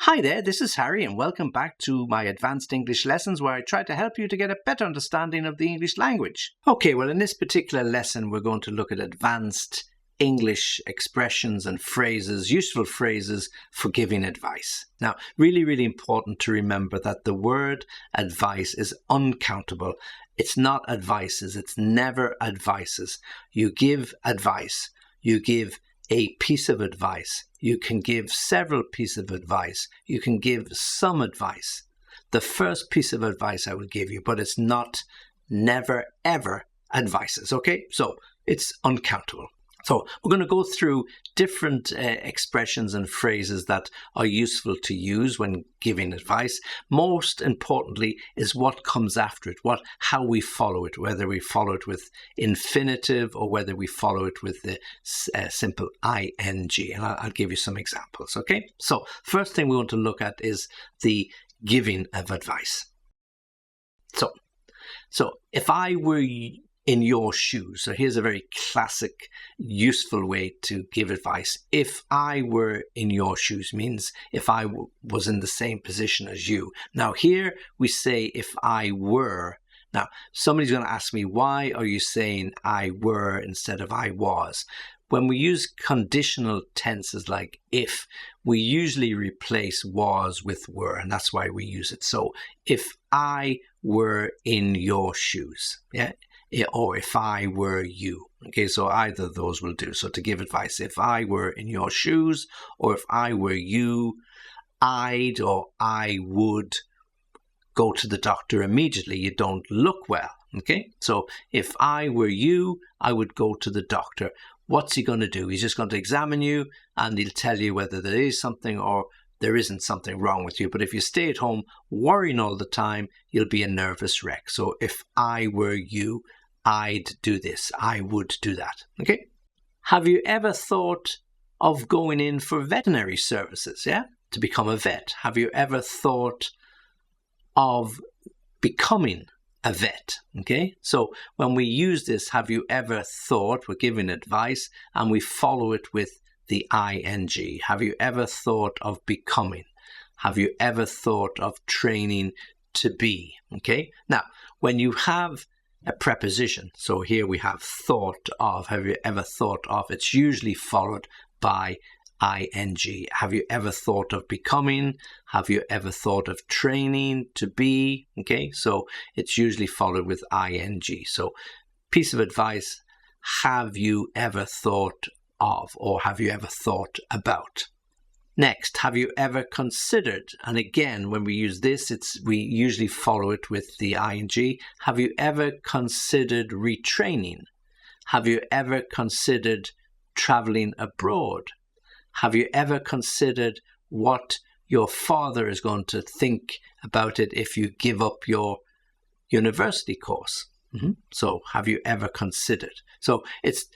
Hi there, this is Harry and welcome back to my advanced English lessons where I try to help you to get a better understanding of the English language. Okay, well in this particular lesson we're going to look at advanced English expressions and phrases, useful phrases for giving advice. Now, really important to remember that the word advice is uncountable. It's not advices, it's never advices. You give advice, you give a piece of advice. You can give several pieces of advice. You can give some advice. The first piece of advice I will give you, but it's not never ever advices, okay? So it's uncountable. So we're going to go through different expressions and phrases that are useful to use when giving advice. Most importantly is what comes after it, how we follow it, whether we follow it with infinitive or whether we follow it with the simple ing. And I'll give you some examples, okay? So first thing we want to look at is the giving of advice. So if I were in your shoes. So here's a very classic, useful way to give advice. If I were in your shoes means if I was in the same position as you. Now here we say if I were. Now somebody's going to ask me, why are you saying I were instead of I was? When we use conditional tenses like if, we usually replace was with were, and that's why we use it. So if I were in your shoes, yeah, or if I were you. Okay, so either of those will do. So to give advice, if I were in your shoes, or if I were you, I'd or I would go to the doctor immediately. You don't look well. Okay, so if I were you, I would go to the doctor. What's he going to do? He's just going to examine you and he'll tell you whether there is something or there isn't something wrong with you. But if you stay at home worrying all the time, you'll be a nervous wreck. So if I were you, I'd do this. I would do that. Okay? Have you ever thought of going in for veterinary services, yeah? To become a vet? Have you ever thought of becoming a vet? Okay? So when we use this, have you ever thought, we're giving advice and we follow it with the ing. Have you ever thought of becoming? Have you ever thought of training to be? Okay? Now, when you have a preposition, so here we have thought of, have you ever thought of, it's usually followed by ing. Have you ever thought of becoming? Have you ever thought of training to be? Okay, so it's usually followed with ing. So piece of advice, have you ever thought of, or have you ever thought about? Next, have you ever considered? And again, when we use this, we usually follow it with the ing. Have you ever considered retraining? Have you ever considered traveling abroad? Have you ever considered what your father is going to think about it if you give up your university course? So have you ever considered? So it's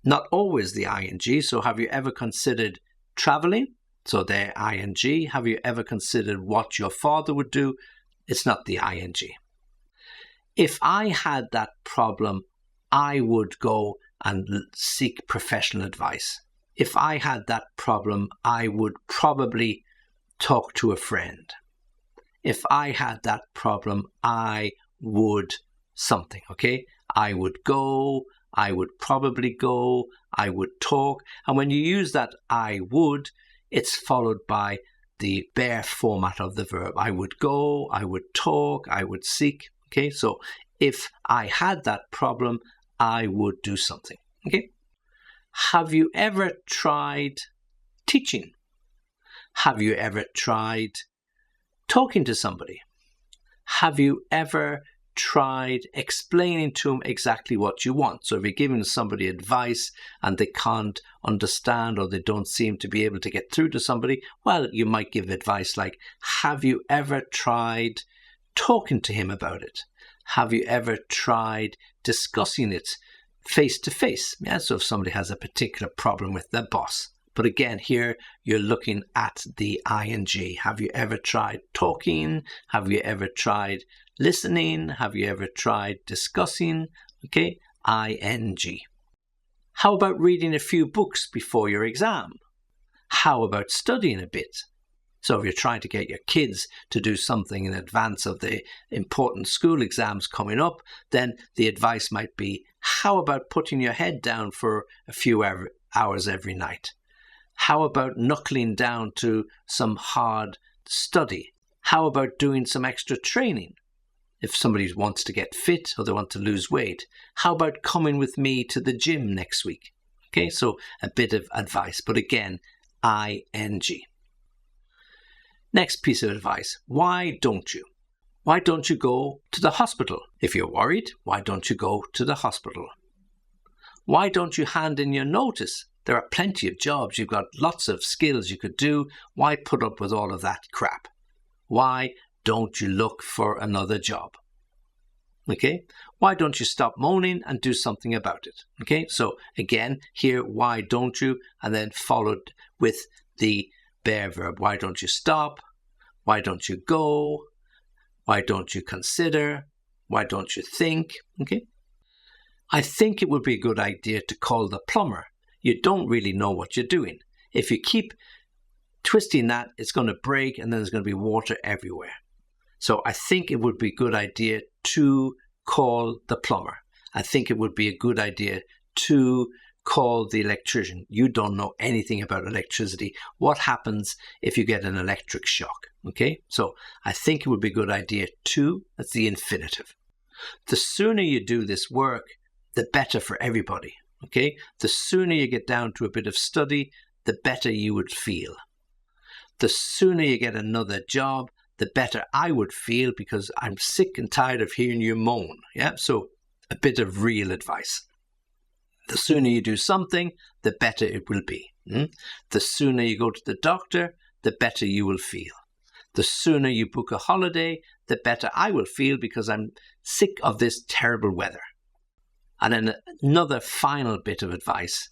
not always the ing. So have you ever considered traveling? So there, ing. Have you ever considered what your father would do? It's not the ing. If I had that problem, I would go and seek professional advice. If I had that problem, I would probably talk to a friend. If I had that problem, I would something, okay? I would go, I would probably go, I would talk. And when you use that I would, it's followed by the bare format of the verb. I would go, I would talk, I would seek. Okay, so if I had that problem, I would do something. Okay. Have you ever tried teaching? Have you ever tried talking to somebody? Have you ever tried explaining to them exactly what you want? So if you're giving somebody advice and they can't understand or they don't seem to be able to get through to somebody, well, you might give advice like, have you ever tried talking to him about it? Have you ever tried discussing it face to face? Yeah, so if somebody has a particular problem with their boss. But again, here you're looking at the ing. Have you ever tried talking? Have you ever tried listening? Have you ever tried discussing? Okay, ing. How about reading a few books before your exam? How about studying a bit? So if you're trying to get your kids to do something in advance of the important school exams coming up, then the advice might be, how about putting your head down for a few hours every night? How about knuckling down to some hard study? How about doing some extra training? If somebody wants to get fit or they want to lose weight, how about coming with me to the gym next week? Okay, so a bit of advice, but again, ing. Next piece of advice, why don't you? Why don't you go to the hospital? If you're worried, why don't you go to the hospital? Why don't you hand in your notice? There are plenty of jobs. You've got lots of skills you could do. Why put up with all of that crap? Why don't you look for another job? Okay, why don't you stop moaning and do something about it? Okay, so again, here, why don't you? And then followed with the bare verb. Why don't you stop? Why don't you go? Why don't you consider? Why don't you think? Okay, I think it would be a good idea to call the plumber. You don't really know what you're doing. If you keep twisting that, it's going to break and then there's going to be water everywhere. So I think it would be a good idea to call the plumber. I think it would be a good idea to call the electrician. You don't know anything about electricity. What happens if you get an electric shock? Okay, so I think it would be a good idea to, that's the infinitive. The sooner you do this work, the better for everybody. Okay, the sooner you get down to a bit of study, the better you would feel. The sooner you get another job, the better I would feel, because I'm sick and tired of hearing you moan. Yeah, so a bit of real advice. The sooner you do something, the better it will be. The sooner you go to the doctor, the better you will feel. The sooner you book a holiday, the better I will feel, because I'm sick of this terrible weather. And then another final bit of advice.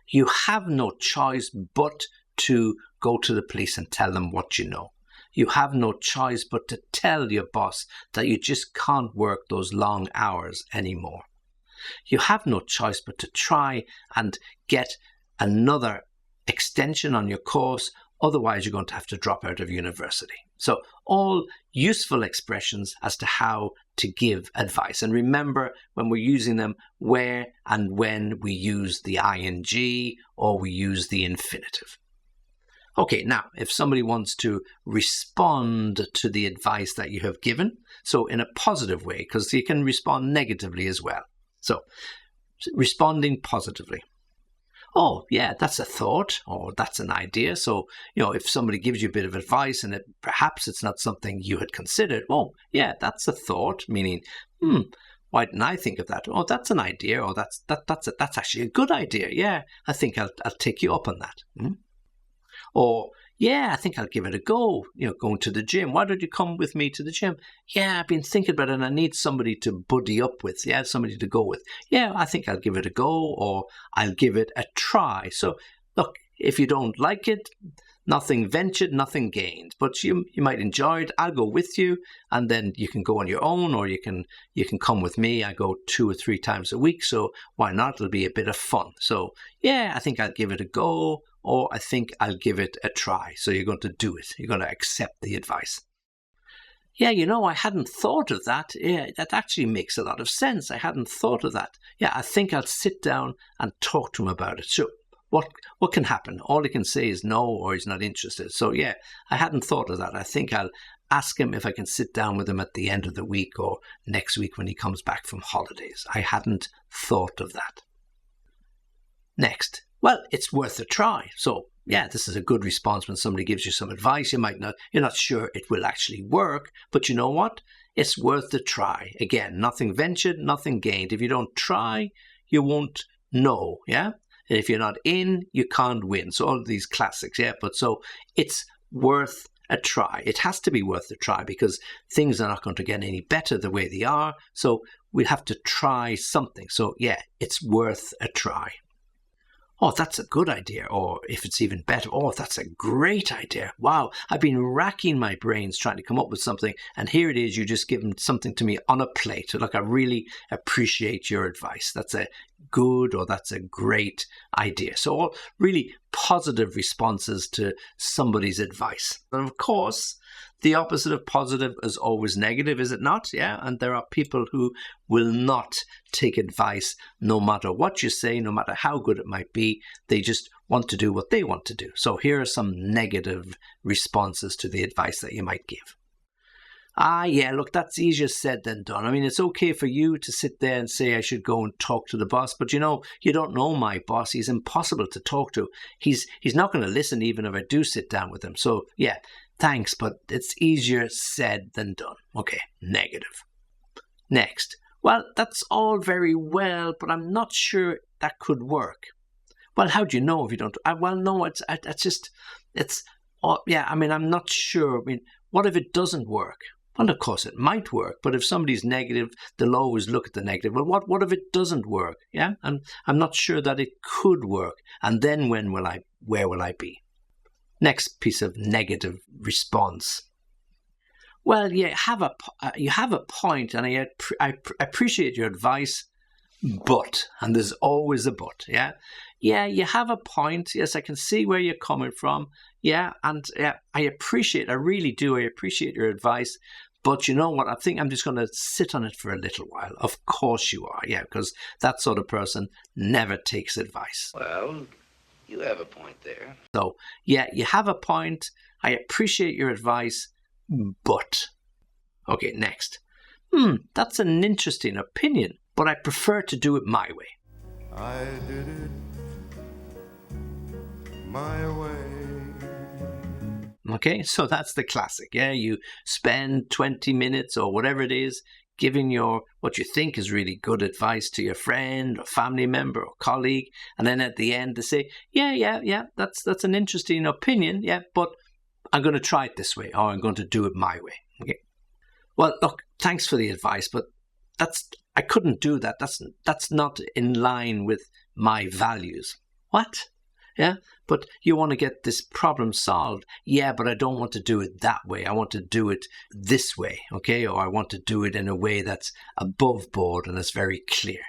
You have no choice but to go to the police and tell them what you know. You have no choice but to tell your boss that you just can't work those long hours anymore. You have no choice but to try and get another extension on your course. Otherwise, you're going to have to drop out of university. So all useful expressions as to how to give advice. And remember, when we're using them, where and when we use the ing or we use the infinitive. Okay, now, if somebody wants to respond to the advice that you have given, so in a positive way, because you can respond negatively as well. So, responding positively. Oh, yeah, that's a thought, or that's an idea. So, if somebody gives you a bit of advice and perhaps it's not something you had considered, oh, yeah, that's a thought, meaning, why didn't I think of that? Oh, that's an idea, or that's actually a good idea. Yeah, I think I'll take you up on that. Or, yeah, I think I'll give it a go, going to the gym. Why don't you come with me to the gym? Yeah, I've been thinking about it and I need somebody to buddy up with. Yeah, somebody to go with. Yeah, I think I'll give it a go, or I'll give it a try. So, look, if you don't like it, nothing ventured, nothing gained. But you might enjoy it. I'll go with you, and then you can go on your own, or you can come with me. I go 2 or 3 times a week, so why not? It'll be a bit of fun. So, yeah, I think I'll give it a go, or I think I'll give it a try. So you're going to do it. You're going to accept the advice. Yeah, I hadn't thought of that. Yeah, that actually makes a lot of sense. I hadn't thought of that. Yeah, I think I'll sit down and talk to him about it. So what can happen? All he can say is no, or he's not interested. So yeah, I hadn't thought of that. I think I'll ask him if I can sit down with him at the end of the week or next week when he comes back from holidays. I hadn't thought of that. Next. Well, it's worth a try. So, yeah, this is a good response when somebody gives you some advice. You're not sure it will actually work, but you know what? It's worth a try. Again, nothing ventured, nothing gained. If you don't try, you won't know, yeah? And if you're not in, you can't win. So all of these classics, yeah? But so it's worth a try. It has to be worth a try, because things are not going to get any better the way they are. So we'll have to try something. So, yeah, it's worth a try. Oh, that's a good idea. Or if it's even better, oh, that's a great idea. Wow, I've been racking my brains trying to come up with something, and here it is, you just given something to me on a plate. Look, I really appreciate your advice. That's a good, or that's a great idea. So all really positive responses to somebody's advice. And of course, the opposite of positive is always negative, is it not? Yeah. And there are people who will not take advice no matter what you say, no matter how good it might be. They just want to do what they want to do. So here are some negative responses to the advice that you might give. Yeah, look, that's easier said than done. I mean, it's okay for you to sit there and say I should go and talk to the boss, but you don't know my boss. He's impossible to talk to. He's not going to listen even if I do sit down with him. So yeah, thanks, but it's easier said than done. Okay, negative. Next, well, that's all very well, but I'm not sure that could work. Well, how do you know if you don't? Well, no, I'm not sure. I mean, what if it doesn't work? Well, of course, it might work, but if somebody's negative, they'll always look at the negative. Well, what if it doesn't work? Yeah, and I'm not sure that it could work. And then where will I be? Next piece of negative response. Well, you have a point, and I appreciate your advice, but, and there's always a but. Yeah, you have a point. Yes, I can see where you're coming from. Yeah, and I really do. I appreciate your advice. But you know what? I think I'm just going to sit on it for a little while. Of course you are. Yeah, because that sort of person never takes advice. Well, you have a point there. So, yeah, you have a point. I appreciate your advice, but. Okay, next. That's an interesting opinion, but I prefer to do it my way. I did it my way. Okay, so that's the classic. Yeah, you spend 20 minutes or whatever it is giving what you think is really good advice to your friend or family member or colleague, and then at the end they say, yeah, that's an interesting opinion, yeah, but I'm going to try it this way, or I'm going to do it my way. Okay. Well, look, thanks for the advice, but I couldn't do that. That's not in line with my values. What? Yeah, but you want to get this problem solved. Yeah, but I don't want to do it that way. I want to do it this way, okay? Or I want to do it in a way that's above board and that's very clear.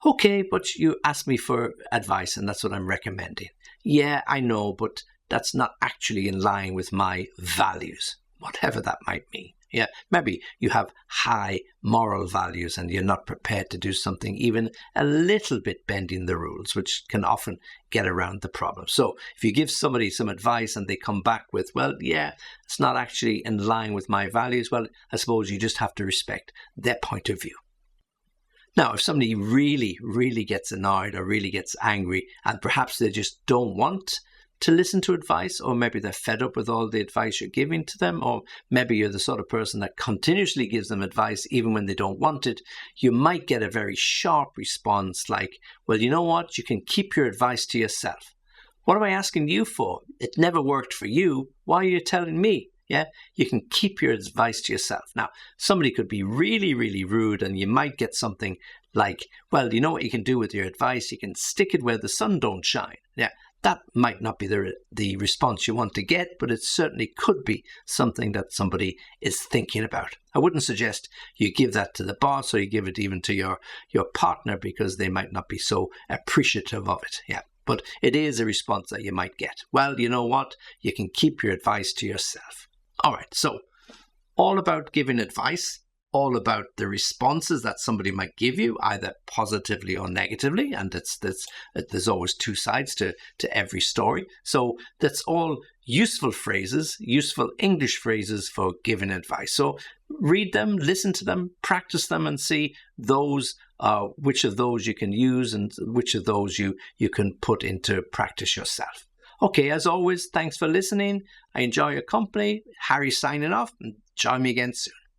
Okay, but you asked me for advice and that's what I'm recommending. Yeah, I know, but that's not actually in line with my values, whatever that might mean. Yeah, maybe you have high moral values and you're not prepared to do something even a little bit bending the rules, which can often get around the problem. So if you give somebody some advice and they come back with, well, yeah, it's not actually in line with my values, well, I suppose you just have to respect their point of view. Now, if somebody really, really gets annoyed or really gets angry and perhaps they just don't want to listen to advice, or maybe they're fed up with all the advice you're giving to them, or maybe you're the sort of person that continuously gives them advice even when they don't want it, you might get a very sharp response like, well, you know what? You can keep your advice to yourself. What am I asking you for? It never worked for you. Why are you telling me? Yeah, you can keep your advice to yourself. Now, somebody could be really, really rude and you might get something like, well, you know what you can do with your advice? You can stick it where the sun don't shine. Yeah. That might not be the response you want to get, but it certainly could be something that somebody is thinking about. I wouldn't suggest you give that to the boss or you give it even to your partner because they might not be so appreciative of it. Yeah, but it is a response that you might get. Well, you know what? You can keep your advice to yourself. All right, so all about giving advice. All about the responses that somebody might give you, either positively or negatively, and there's always two sides to every story. So that's all useful phrases, useful English phrases for giving advice. So read them, listen to them, practice them, and see which of those you can use and which of those you can put into practice yourself. Okay, as always, thanks for listening. I enjoy your company. Harry signing off, and join me again soon.